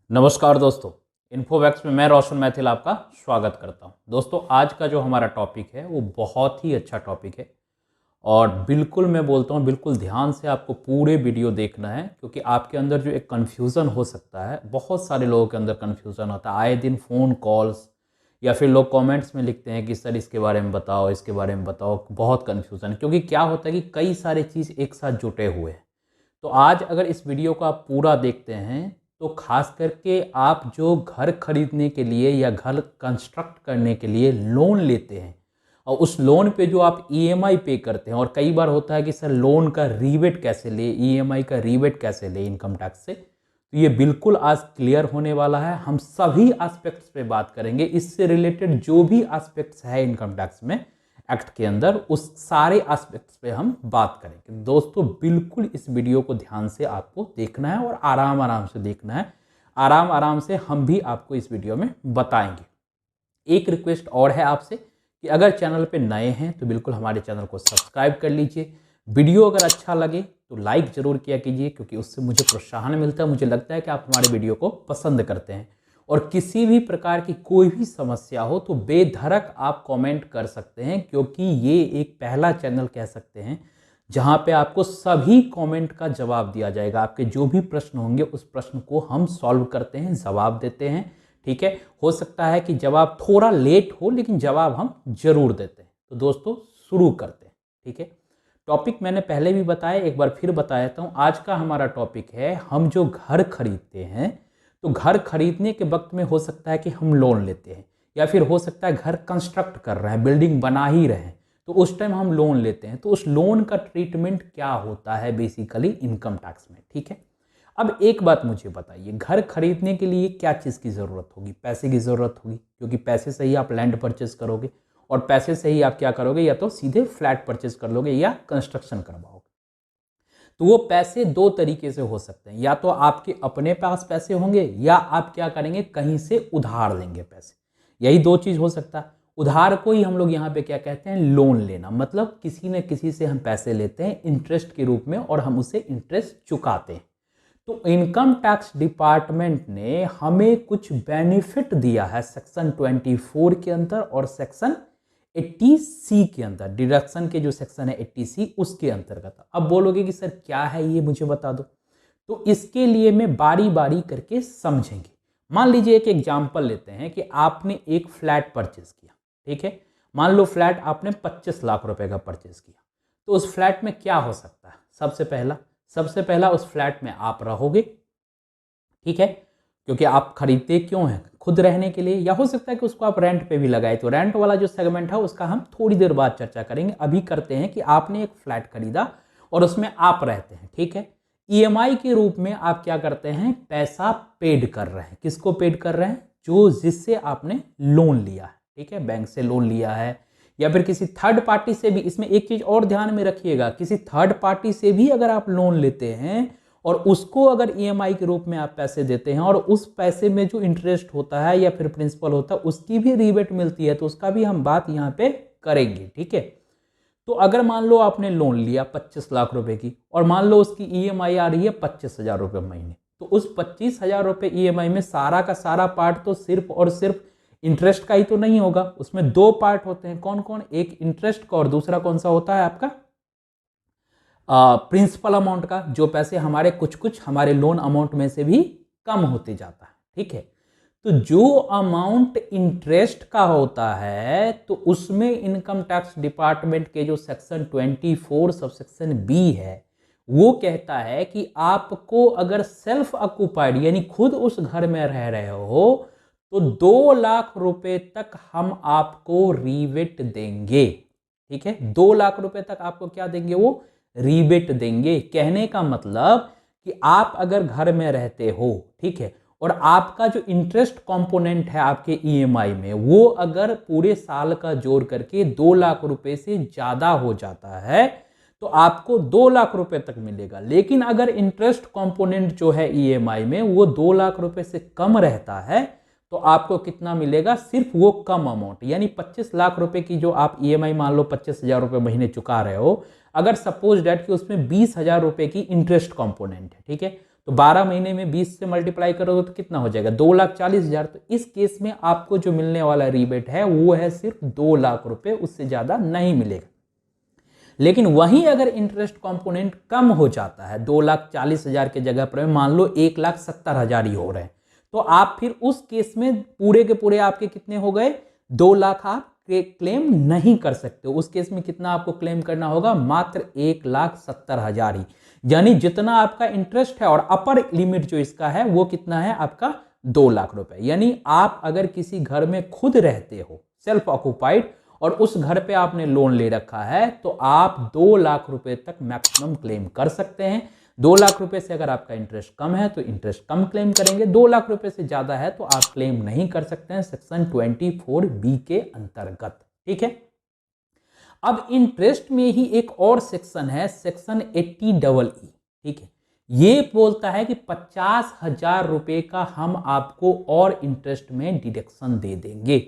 नमस्कार दोस्तों, इन्फोवैक्स में मैं रोशन मैथिल आपका स्वागत करता हूं। दोस्तों, आज का जो हमारा टॉपिक है वो बहुत ही अच्छा टॉपिक है और बिल्कुल मैं बोलता हूं बिल्कुल ध्यान से आपको पूरे वीडियो देखना है, क्योंकि आपके अंदर जो एक कन्फ्यूज़न हो सकता है, बहुत सारे लोगों के अंदर कन्फ्यूज़न होता है। आए दिन फ़ोन कॉल्स या फिर लोग कमेंट्स में लिखते हैं कि सर इसके बारे में बताओ, इसके बारे में बताओ। बहुत कन्फ्यूज़न है, क्योंकि क्या होता है कि कई सारे चीज़ एक साथ जुटे हुए हैं। तो आज अगर इस वीडियो को आप पूरा देखते हैं तो खास करके आप जो घर खरीदने के लिए या घर कंस्ट्रक्ट करने के लिए लोन लेते हैं और उस लोन पे जो आप ईएमआई पे करते हैं, और कई बार होता है कि सर लोन का रीबेट कैसे ले, ईएमआई का रीबेट कैसे ले इनकम टैक्स से, तो ये बिल्कुल आज क्लियर होने वाला है। हम सभी एस्पेक्ट्स पे बात करेंगे, इससे रिलेटेड जो भी एस्पेक्ट्स है इनकम टैक्स में एक्ट के अंदर, उस सारे एस्पेक्ट्स पे हम बात करेंगे। दोस्तों, बिल्कुल इस वीडियो को ध्यान से आपको देखना है और आराम आराम से देखना है। आराम आराम से हम भी आपको इस वीडियो में बताएंगे। एक रिक्वेस्ट और है आपसे कि अगर चैनल पे नए हैं तो बिल्कुल हमारे चैनल को सब्सक्राइब कर लीजिए। वीडियो अगर अच्छा लगे तो लाइक ज़रूर किया कीजिए, क्योंकि उससे मुझे प्रोत्साहन मिलता है। मुझे लगता है कि आप हमारे वीडियो को पसंद करते हैं। और किसी भी प्रकार की कोई भी समस्या हो तो बेधड़क आप कमेंट कर सकते हैं, क्योंकि ये एक पहला चैनल कह सकते हैं जहां पे आपको सभी कमेंट का जवाब दिया जाएगा। आपके जो भी प्रश्न होंगे उस प्रश्न को हम सॉल्व करते हैं, जवाब देते हैं। ठीक है, हो सकता है कि जवाब थोड़ा लेट हो, लेकिन जवाब हम जरूर देते हैं। तो दोस्तों, शुरू करते हैं। ठीक है, टॉपिक मैंने पहले भी बताया, एक बार फिर बता देता हूँ। आज का हमारा टॉपिक है, हम जो घर खरीदते हैं तो घर खरीदने के वक्त में हो सकता है कि हम लोन लेते हैं, या फिर हो सकता है घर कंस्ट्रक्ट कर रहे हैं, बिल्डिंग बना ही रहे हैं, तो उस टाइम हम लोन लेते हैं। तो उस लोन का ट्रीटमेंट क्या होता है बेसिकली इनकम टैक्स में। ठीक है, अब एक बात मुझे बताइए, घर खरीदने के लिए क्या चीज़ की ज़रूरत होगी? पैसे की ज़रूरत होगी, क्योंकि पैसे से ही आप लैंड परचेज करोगे, और पैसे से ही आप क्या करोगे, या तो सीधे फ्लैट परचेज कर लोगे या कंस्ट्रक्शन करवाओगे। तो वो पैसे दो तरीके से हो सकते हैं, या तो आपके अपने पास पैसे होंगे, या आप क्या करेंगे, कहीं से उधार लेंगे पैसे। यही दो चीज़ हो सकता है। उधार को ही हम लोग यहाँ पे क्या कहते हैं, लोन लेना। मतलब किसी न किसी से हम पैसे लेते हैं इंटरेस्ट के रूप में, और हम उसे इंटरेस्ट चुकाते हैं। तो इनकम टैक्स डिपार्टमेंट ने हमें कुछ बेनिफिट दिया है सेक्शन 24 के अंदर और सेक्शन 80C के अंदर। डिडक्शन के जो सेक्शन है 80C, उसके अंतर्गत। अब बोलोगे कि सर क्या है ये, मुझे बता दो। तो इसके लिए मैं बारी बारी करके समझेंगे। मान लीजिए एक एग्जांपल लेते हैं कि आपने एक फ्लैट परचेज किया। ठीक है, मान लो फ्लैट आपने 25 लाख रुपए का परचेज किया। तो उस फ्लैट में क्या हो सकता है? सबसे पहला उस फ्लैट में आप रहोगे। ठीक है, क्योंकि आप खरीदते क्यों हैं? खुद रहने के लिए, या हो सकता है कि उसको आप रेंट पे भी लगाए। तो रेंट वाला जो सेगमेंट है उसका हम थोड़ी देर बाद चर्चा करेंगे। अभी करते हैं कि आपने एक फ्लैट खरीदा और उसमें आप रहते हैं। ठीक है, ईएमआई के रूप में आप क्या करते हैं, पैसा पेड कर रहे हैं। किसको पेड कर रहे हैं? जो जिससे आपने लोन लिया है। ठीक है, बैंक से लोन लिया है या फिर किसी थर्ड पार्टी से भी। इसमें एक चीज और ध्यान में रखिएगा, किसी थर्ड पार्टी से भी अगर आप लोन लेते हैं और उसको अगर ईएमआई के रूप में आप पैसे देते हैं, और उस पैसे में जो इंटरेस्ट होता है या फिर प्रिंसिपल होता है उसकी भी रिबेट मिलती है, तो उसका भी हम बात यहाँ पे करेंगे। ठीक है, तो अगर मान लो आपने लोन लिया 25 लाख रुपए की, और मान लो उसकी ईएमआई आ रही है 25,000 रुपये महीने, तो उस 25,000 रुपये ईएमआई में सारा का सारा पार्ट तो सिर्फ और सिर्फ इंटरेस्ट का ही तो नहीं होगा। उसमें दो पार्ट होते हैं। कौन कौन? एक इंटरेस्ट का, और दूसरा कौन सा होता है आपका? प्रिंसिपल अमाउंट का, जो पैसे हमारे कुछ कुछ हमारे लोन अमाउंट में से भी कम होते जाता है। ठीक है, तो जो अमाउंट इंटरेस्ट का होता है तो उसमें इनकम टैक्स डिपार्टमेंट के जो सेक्शन 24 सब सेक्शन बी है, वो कहता है कि आपको अगर सेल्फ ऑक्यूपाइड यानी खुद उस घर में रह रहे हो तो 2 लाख रुपए तक हम आपको रीबेट देंगे। ठीक है, 2 लाख रुपए तक आपको क्या देंगे? वो रीबेट देंगे। कहने का मतलब कि आप अगर घर में रहते हो, ठीक है, और आपका जो इंटरेस्ट कंपोनेंट है आपके ईएमआई में, वो अगर पूरे साल का जोड़ करके 2 लाख रुपए से ज्यादा हो जाता है तो आपको 2 लाख रुपए तक मिलेगा। लेकिन अगर इंटरेस्ट कंपोनेंट जो है ईएमआई में वो 2 लाख रुपए से कम रहता है तो आपको कितना मिलेगा? सिर्फ वो कम अमाउंट, यानी 25 लाख रुपए की जो आप ईएमआई मान लो 25,000 रुपये महीने चुका रहे हो, अगर सपोज डेट कि उसमें 20,000 रुपये की इंटरेस्ट कंपोनेंट है, ठीक है, तो 12 महीने में 20 से मल्टीप्लाई करोगे तो कितना हो जाएगा, 2,40,000। तो इस केस में आपको जो मिलने वाला रिबेट है वो है सिर्फ 2 लाख रुपए, उससे ज़्यादा नहीं मिलेगा। लेकिन वहीं अगर इंटरेस्ट कंपोनेंट कम हो जाता है, 2,40,000 के जगह पर मान लो 1,70,000 ही हो रहे हैं, तो आप फिर उस केस में पूरे के पूरे आपके कितने हो गए, 2 लाख आप क्लेम नहीं कर सकते। उस केस में कितना आपको क्लेम करना होगा, मात्र 1,70,000 ही। यानी जितना आपका इंटरेस्ट है और अपर लिमिट जो इसका है वो कितना है आपका, 2 लाख रुपए। यानी आप अगर किसी घर में खुद रहते हो, सेल्फ ऑक्युपाइड, और उस घर पे आपने लोन ले रखा है, तो आप 2 लाख रुपए तक मैक्सिमम क्लेम कर सकते हैं। 2 लाख रुपए से अगर आपका इंटरेस्ट कम है तो इंटरेस्ट कम क्लेम करेंगे, 2 लाख रुपए से ज्यादा है तो आप क्लेम नहीं कर सकते हैं सेक्शन 24B के अंतर्गत। ठीक है। अब इंटरेस्ट में ही एक और सेक्शन है, सेक्शन 80EE। ठीक है, ये बोलता है कि 50,000 रुपए का हम आपको और इंटरेस्ट में डिडक्शन दे देंगे।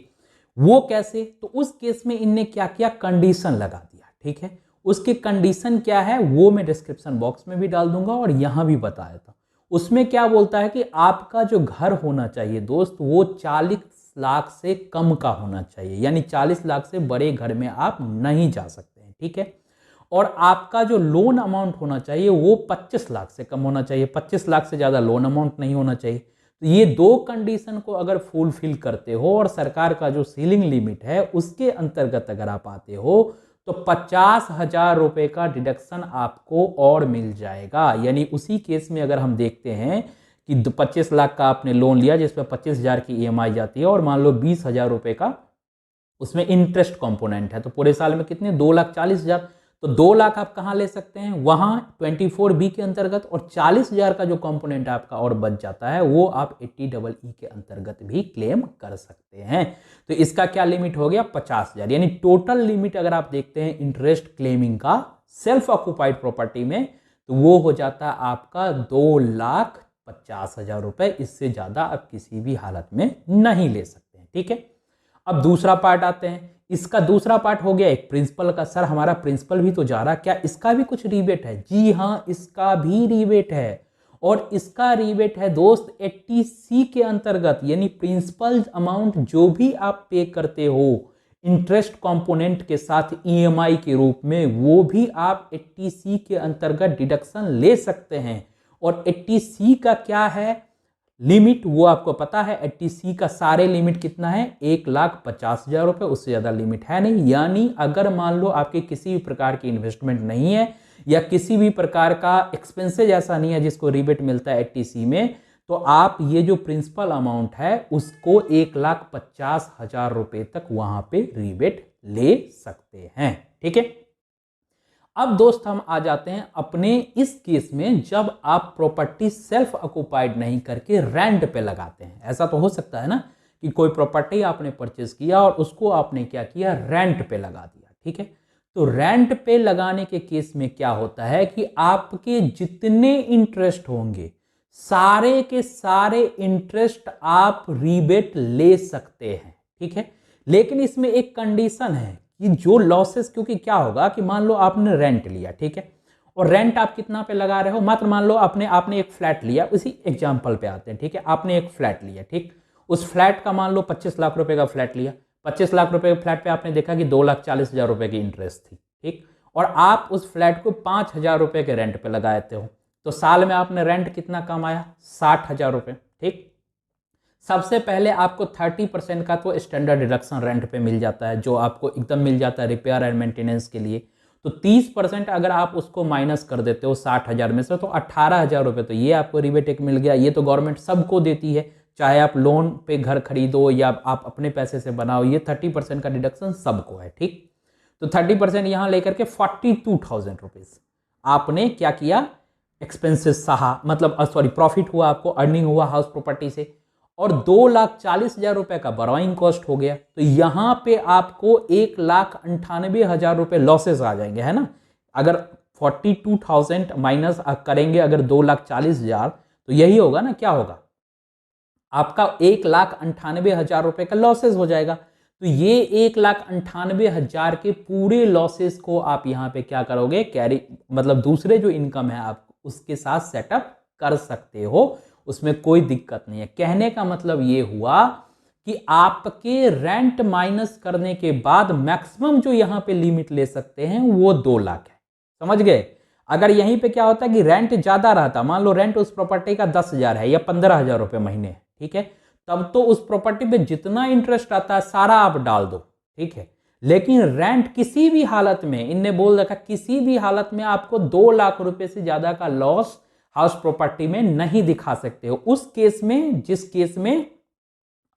वो कैसे, तो उस केस में इनने क्या किया, कंडीशन लगा दिया। ठीक है, उसके कंडीशन क्या है वो मैं डिस्क्रिप्शन बॉक्स में भी डाल दूंगा और यहां भी बता देता हूं। उसमें क्या बोलता है कि आपका जो घर होना चाहिए दोस्त, वो 40 लाख से कम का होना चाहिए, यानी 40 लाख से बड़े घर में आप नहीं जा सकते हैं। ठीक है, और आपका जो लोन अमाउंट होना चाहिए वो 25 लाख से कम होना चाहिए, 25 लाख से ज़्यादा लोन अमाउंट नहीं होना चाहिए। तो ये दो कंडीशन को अगर फुलफिल करते हो और सरकार का जो सीलिंग लिमिट है उसके अंतर्गत अगर आप आते हो, तो 50,000 रुपए का डिडक्शन आपको और मिल जाएगा। यानी उसी केस में अगर हम देखते हैं कि 25 लाख का आपने लोन लिया जिसमें 25,000 की EMI जाती है और मान लो 20,000 रुपए का उसमें इंटरेस्ट कंपोनेंट है, तो पूरे साल में कितने, 2,40,000। तो 2 लाख आप कहाँ ले सकते हैं, वहां 24B के अंतर्गत, और 40,000 का जो कंपोनेंट आपका और बच जाता है वो आप 80EE के अंतर्गत भी क्लेम कर सकते हैं। तो इसका क्या लिमिट हो गया, 50,000। यानी टोटल लिमिट अगर आप देखते हैं इंटरेस्ट क्लेमिंग का सेल्फ ऑक्युपाइड प्रॉपर्टी में, तो वो हो जाता है आपका 2,50,000 रुपए। इससे ज्यादा आप किसी भी हालत में नहीं ले सकते हैं। ठीक है, अब दूसरा पार्ट आते हैं। इसका दूसरा पार्ट हो गया एक प्रिंसिपल का। सर हमारा प्रिंसिपल भी तो जा रहा, क्या इसका भी कुछ रीबेट है? जी हाँ, इसका भी रीबेट है, और इसका रीबेट है दोस्त 80C के अंतर्गत। यानी प्रिंसिपल अमाउंट जो भी आप पे करते हो इंटरेस्ट कंपोनेंट के साथ EMI के रूप में, वो भी आप 80C के अंतर्गत डिडक्शन ले सकते हैं। और 80C का क्या है लिमिट, वो आपको पता है। 80C का सारे लिमिट कितना है, 1,50,000 रुपए, उससे ज्यादा लिमिट है नहीं। यानी अगर मान लो आपके किसी भी प्रकार की इन्वेस्टमेंट नहीं है या किसी भी प्रकार का एक्सपेंसेज ऐसा नहीं है जिसको रिबेट मिलता है 80C में, तो आप ये जो प्रिंसिपल अमाउंट है उसको 1,50,000 रुपए तक वहां पे रिबेट ले सकते हैं। ठीक है, अब दोस्त हम आ जाते हैं अपने इस केस में, जब आप प्रॉपर्टी सेल्फ ऑक्युपाइड नहीं करके रेंट पे लगाते हैं। ऐसा तो हो सकता है ना कि कोई प्रॉपर्टी आपने परचेज किया और उसको आपने क्या किया, रेंट पे लगा दिया। ठीक है, तो रेंट पे लगाने के केस में क्या होता है कि आपके जितने इंटरेस्ट होंगे सारे के सारे इंटरेस्ट आप रीबेट ले सकते हैं। ठीक है, लेकिन इसमें एक कंडीशन है कि जो लॉसेस, क्योंकि क्या होगा कि मान लो आपने रेंट लिया, ठीक है, और रेंट आप कितना पे लगा रहे हो, मात्र मान लो आपने एक फ्लैट लिया, उसी एग्जांपल पे आते हैं। ठीक है, आपने एक फ्लैट लिया, ठीक, उस फ्लैट का मान लो 25 लाख रुपए का फ्लैट लिया। 25 लाख रुपए के फ्लैट पे आपने देखा कि 2,40,000 रुपए की इंटरेस्ट थी। ठीक, और आप उस फ्लैट को 5,000 रुपए के रेंट पे लगाते हो, तो साल में आपने रेंट कितना कमाया, 60,000 रुपए। ठीक, सबसे पहले आपको 30% का तो स्टैंडर्ड डिडक्शन रेंट पे मिल जाता है, जो आपको एकदम मिल जाता है रिपेयर एंड मेंटेनेंस के लिए। तो 30% अगर आप उसको माइनस कर देते हो 60,000 में से, तो 18,000 रुपये तो ये आपको रिबेट एक मिल गया। ये तो गवर्नमेंट सबको देती है, चाहे आप लोन पे घर खरीदो या आप अपने पैसे से बनाओ, ये 30% का डिडक्शन सबको है। ठीक, तो 30% यहाँ लेकर के 42,000 रुपीज़ आपने क्या किया, एक्सपेंसेस सहा, मतलब सॉरी प्रॉफिट हुआ, आपको अर्निंग हुआ हाउस प्रॉपर्टी से, और 2,40,000 रुपए का बोरोइंग कॉस्ट हो गया। तो यहां पे आपको 1,98,000 रुपए लॉसेस आ जाएंगे, है ना। अगर 42,000 माइनस करेंगे अगर 2,40,000, तो यही होगा ना, क्या होगा आपका 1,98,000 रुपए का लॉसेस हो जाएगा। तो ये 1,98,000 के पूरे लॉसेस को आप यहां पे क्या करोगे, कैरी, मतलब दूसरे जो इनकम है आप उसके साथ सेटअप कर सकते हो, उसमें कोई दिक्कत नहीं है। कहने का मतलब ये हुआ कि आपके रेंट माइनस करने के बाद मैक्सिमम जो यहां पे लिमिट ले सकते हैं वो 2 लाख है। समझ गए? अगर यहीं पे क्या होता है कि रेंट ज्यादा रहता, मान लो रेंट उस प्रॉपर्टी का 10,000 है या 15,000 रुपए महीने है, ठीक है, तब तो उस प्रॉपर्टी पे जितना इंटरेस्ट आता है सारा आप डाल दो, ठीक है। लेकिन रेंट किसी भी हालत में, इनने बोल रखा किसी भी हालत में आपको 2 लाख रुपए से ज्यादा का लॉस हाउस प्रॉपर्टी में नहीं दिखा सकते हो। उस केस में, जिस केस में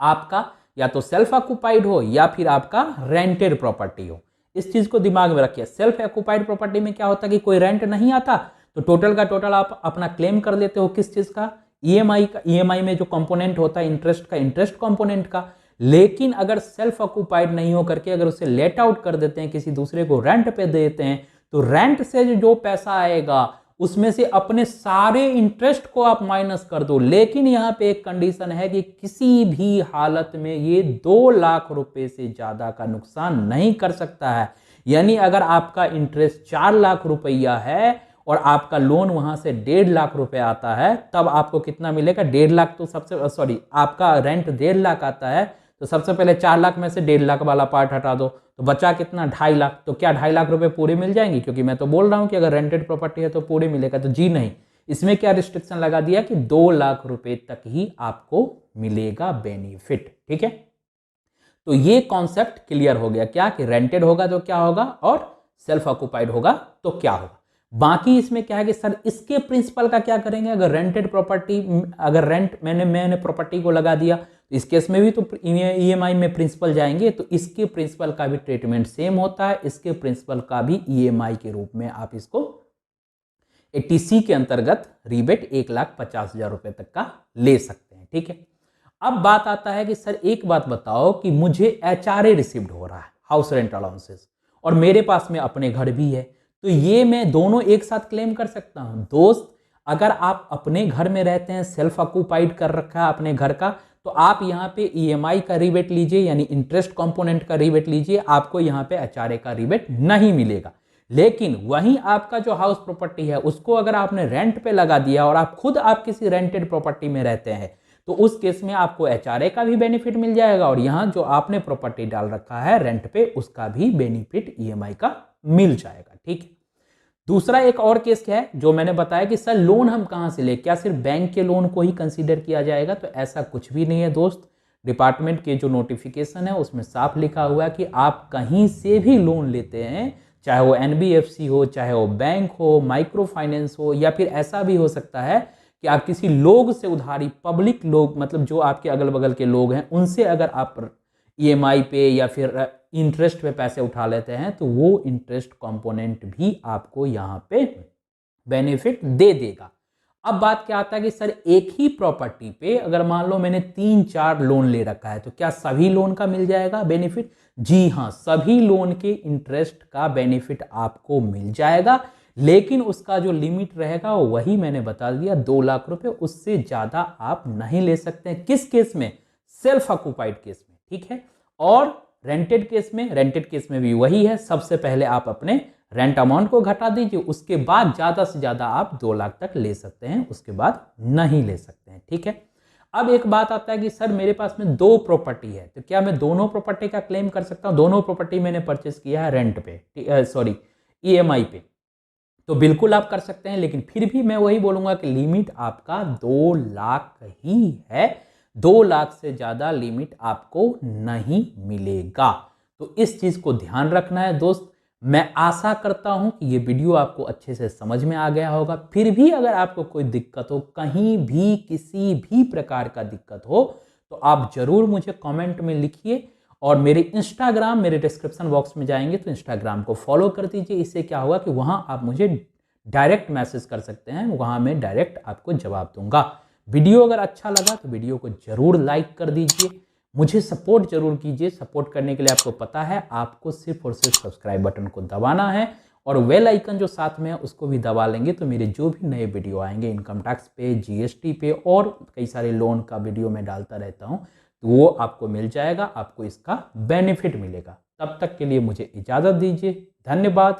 आपका या तो सेल्फ ऑक्युपाइड हो या फिर आपका रेंटेड प्रॉपर्टी हो। इस चीज को दिमाग में रखिए। सेल्फ ऑक्युपाइड प्रॉपर्टी में क्या होता है कि कोई रेंट नहीं आता तो टोटल का टोटल आप अपना क्लेम कर लेते हो। किस चीज का? ईएमआई का। ईएमआई में जो कंपोनेंट होता है इंटरेस्ट का, इंटरेस्ट कंपोनेंट का। लेकिन अगर सेल्फ ऑक्युपाइड नहीं हो करके अगर उसे लेट आउट कर देते हैं, किसी दूसरे को रेंट पे देते हैं, तो रेंट से जो पैसा आएगा उसमें से अपने सारे इंटरेस्ट को आप माइनस कर दो। लेकिन यहां पे एक कंडीशन है कि किसी भी हालत में ये 2 लाख रुपए से ज्यादा का नुकसान नहीं कर सकता है। यानी अगर आपका इंटरेस्ट 4 लाख रुपया है और आपका लोन वहां से 1.5 लाख रुपए आता है, तब आपको कितना मिलेगा? 1.5 लाख तो सबसे, सॉरी, आपका रेंट 1.5 लाख आता है तो सबसे पहले 4 लाख में से 1.5 लाख वाला पार्ट हटा दो तो बचा कितना? 2.5 लाख। तो क्या 2.5 लाख रुपए पूरे मिल जाएंगे? क्योंकि मैं तो बोल रहा हूं कि अगर रेंटेड प्रॉपर्टी है तो पूरे मिलेगा, तो जी नहीं। इसमें क्या रिस्ट्रिक्शन लगा दिया कि 2 लाख रुपए तक ही आपको मिलेगा बेनिफिट, ठीक है। तो ये कॉन्सेप्ट क्लियर हो गया क्या कि रेंटेड होगा तो क्या होगा और सेल्फ ऑक्युपाइड होगा तो क्या होगा। बाकी इसमें क्या है कि सर इसके प्रिंसिपल का क्या करेंगे? अगर रेंटेड प्रॉपर्टी, अगर रेंट मैंने प्रॉपर्टी को लगा दिया तो इस केस में भी तो ईएमआई में प्रिंसिपल जाएंगे, तो इसके प्रिंसिपल का भी ट्रीटमेंट सेम होता है। इसके प्रिंसिपल का भी ईएमआई के रूप में आप इसको 80C के अंतर्गत रिबेट 1,50,000 रुपए तक का ले सकते हैं, ठीक है। अब बात आता है कि सर एक बात बताओ कि मुझे एचआरए रिसीव्ड हो रहा है, हाउस रेंट अलाउंसेस, और मेरे पास में अपने घर भी है, तो ये मैं दोनों एक साथ क्लेम कर सकता हूं? दोस्त, अगर आप अपने घर में रहते हैं, सेल्फ ऑक्युपाइड कर रखा है अपने घर का, तो आप यहाँ पे ईएमआई का रिबेट लीजिए, यानी इंटरेस्ट कंपोनेंट का रिबेट लीजिए, आपको यहाँ पे एचआरए का रिबेट नहीं मिलेगा। लेकिन वहीं आपका जो हाउस प्रॉपर्टी है उसको अगर आपने रेंट पे लगा दिया और आप खुद आप किसी रेंटेड प्रॉपर्टी में रहते हैं, तो उस केस में आपको एचआरए का भी बेनिफिट मिल जाएगा और यहां जो आपने प्रॉपर्टी डाल रखा है रेंट पे उसका भी बेनिफिट ईएमआई का मिल जाएगा, ठीक है। दूसरा एक और केस क्या है जो मैंने बताया कि सर लोन हम कहां से ले, क्या सिर्फ बैंक के लोन को ही कंसीडर किया जाएगा? तो ऐसा कुछ भी नहीं है दोस्त। डिपार्टमेंट के जो नोटिफिकेशन है उसमें साफ लिखा हुआ है कि आप कहीं से भी लोन लेते हैं, चाहे वो एनबीएफसी हो, चाहे वो बैंक हो, माइक्रो फाइनेंस हो, या फिर ऐसा भी हो सकता है कि आप किसी लोग से उधारी, पब्लिक लोग, मतलब जो आपके अगल बगल के लोग हैं, उनसे अगर आप ईएमआई पे या फिर इंटरेस्ट पे पैसे उठा लेते हैं, तो वो इंटरेस्ट कंपोनेंट भी आपको यहाँ पे बेनिफिट दे देगा। अब बात क्या आता है कि सर एक ही प्रॉपर्टी पे अगर मान लो मैंने 3-4 लोन ले रखा है, तो क्या सभी लोन का मिल जाएगा बेनिफिट? जी हाँ, सभी लोन के इंटरेस्ट का बेनिफिट आपको मिल जाएगा, लेकिन उसका जो लिमिट रहेगा वही मैंने बता दिया, 2 लाख रुपए, उससे ज्यादा आप नहीं ले सकते हैं। किस केस में? सेल्फ ऑक्युपाइड केस में, ठीक है। और रेंटेड केस में भी वही है, सबसे पहले आप अपने रेंट अमाउंट को घटा दीजिए, उसके बाद ज्यादा से ज्यादा आप 2 लाख तक ले सकते हैं, उसके बाद नहीं ले सकते हैं, ठीक है। अब एक बात आता है कि सर मेरे पास में 2 प्रॉपर्टी है, तो क्या मैं दोनों प्रॉपर्टी का क्लेम कर सकता हूं? दोनों प्रॉपर्टी मैंने परचेस किया है रेंट पे, सॉरी, ईएमआई पे, तो बिल्कुल आप कर सकते हैं, लेकिन फिर भी मैं वही बोलूंगा कि लिमिट आपका 2 लाख ही है, 2 लाख से ज्यादा लिमिट आपको नहीं मिलेगा। तो इस चीज को ध्यान रखना है दोस्त। मैं आशा करता हूं कि ये वीडियो आपको अच्छे से समझ में आ गया होगा। फिर भी अगर आपको कोई दिक्कत हो, कहीं भी किसी भी प्रकार का दिक्कत हो, तो आप जरूर मुझे कमेंट में लिखिए, और मेरे इंस्टाग्राम, मेरे डिस्क्रिप्शन बॉक्स में जाएंगे तो इंस्टाग्राम को फॉलो कर दीजिए। इससे क्या होगा कि वहां आप मुझे डायरेक्ट मैसेज कर सकते हैं, वहां मैं डायरेक्ट आपको जवाब दूंगा। वीडियो अगर अच्छा लगा तो वीडियो को जरूर लाइक कर दीजिए, मुझे सपोर्ट जरूर कीजिए। सपोर्ट करने के लिए आपको पता है, आपको सिर्फ और सिर्फ सब्सक्राइब बटन को दबाना है और बेल आइकन जो साथ में है उसको भी दबा लेंगे, तो मेरे जो भी नए वीडियो आएंगे इनकम टैक्स पे, जीएसटी पे और कई सारे लोन का वीडियो मैं डालता रहता हूँ, तो वो आपको मिल जाएगा, आपको इसका बेनिफिट मिलेगा। तब तक के लिए मुझे इजाज़त दीजिए, धन्यवाद।